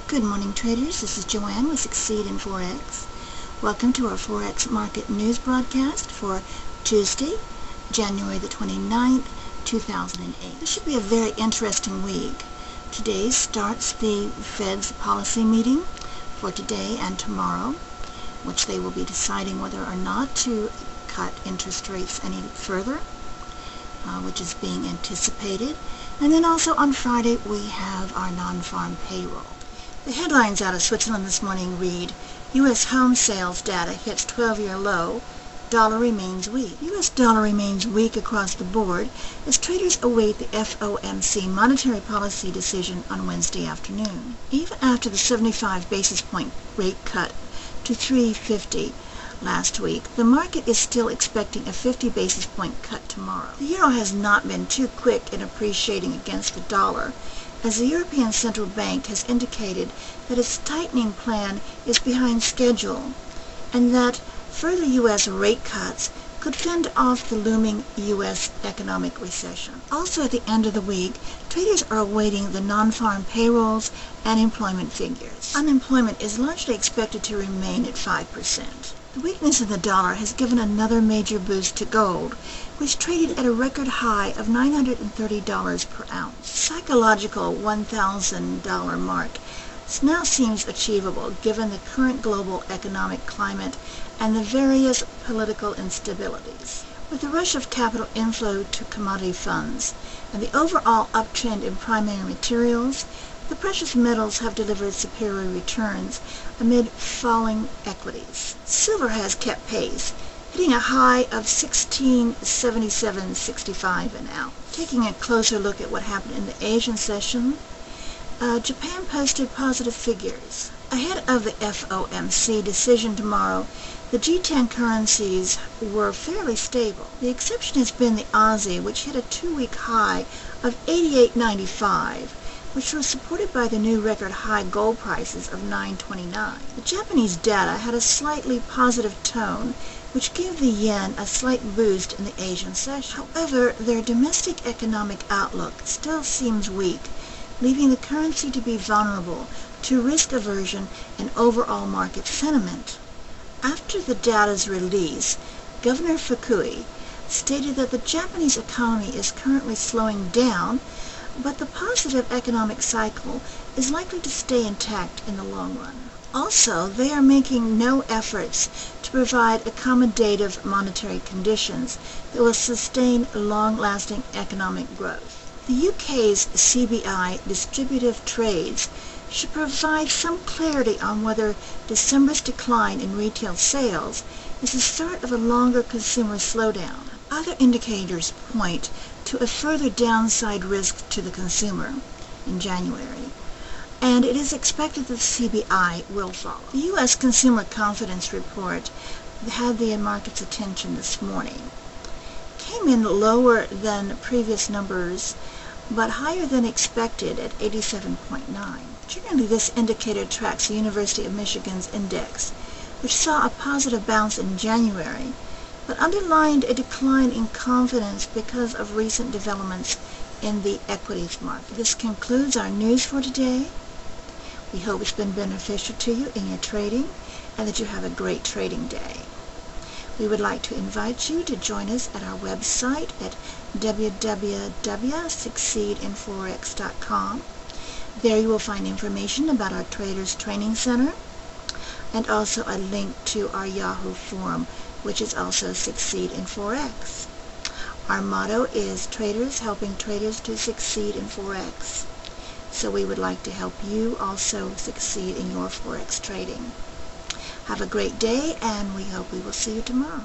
Good morning, traders. This is Joanne with Succeed in Forex. Welcome to our Forex Market News broadcast for Tuesday, January the 29th, 2008. This should be a very interesting week. Today starts the Fed's policy meeting for today and tomorrow, which they will be deciding whether or not to cut interest rates any further, which is being anticipated. And then also on Friday we have our non-farm payroll. The headlines out of Switzerland this morning read, U.S. home sales data hits 12-year low, dollar remains weak. U.S. dollar remains weak across the board as traders await the FOMC monetary policy decision on Wednesday afternoon. Even after the 75 basis point rate cut to 350 last week, the market is still expecting a 50 basis point cut tomorrow. The euro has not been too quick in appreciating against the dollar, as the European Central Bank has indicated that its tightening plan is behind schedule, and that further U.S. rate cuts could fend off the looming U.S. economic recession. Also at the end of the week, traders are awaiting the non-farm payrolls and employment figures. Unemployment is largely expected to remain at 5%. The weakness of the dollar has given another major boost to gold, which traded at a record high of $930 per ounce. Psychological $1,000 mark now seems achievable given the current global economic climate and the various political instabilities. With the rush of capital inflow to commodity funds and the overall uptrend in primary materials, the precious metals have delivered superior returns amid falling equities. Silver has kept pace, hitting a high of $1677.65 an ounce. Taking a closer look at what happened in the Asian session, Japan posted positive figures. Ahead of the FOMC decision tomorrow, the G10 currencies were fairly stable. The exception has been the Aussie, which hit a two-week high of 88.95, which was supported by the new record high gold prices of $9.29. The Japanese data had a slightly positive tone, which gave the yen a slight boost in the Asian session. However, their domestic economic outlook still seems weak, leaving the currency to be vulnerable to risk aversion and overall market sentiment. After the data's release, Governor Fukui stated that the Japanese economy is currently slowing down, but the positive economic cycle is likely to stay intact in the long run. Also, they are making no efforts to provide accommodative monetary conditions that will sustain long-lasting economic growth. The UK's CBI distributive trades should provide some clarity on whether December's decline in retail sales is the start of a longer consumer slowdown. Other indicators point to a further downside risk to the consumer in January, and it is expected that the CBI will follow. The U.S. Consumer Confidence Report had the market's attention this morning. It came in lower than previous numbers, but higher than expected at 87.9. Generally, this indicator tracks the University of Michigan's index, which saw a positive bounce in January, but underlined a decline in confidence because of recent developments in the equities market. This concludes our news for today. We hope it's been beneficial to you in your trading and that you have a great trading day. We would like to invite you to join us at our website at www.succeedinforex.com. There you will find information about our Traders Training Center and also a link to our Yahoo forum, which is also Succeed in Forex. Our motto is Traders Helping Traders to Succeed in Forex. So we would like to help you also succeed in your Forex trading. Have a great day, and we hope we will see you tomorrow.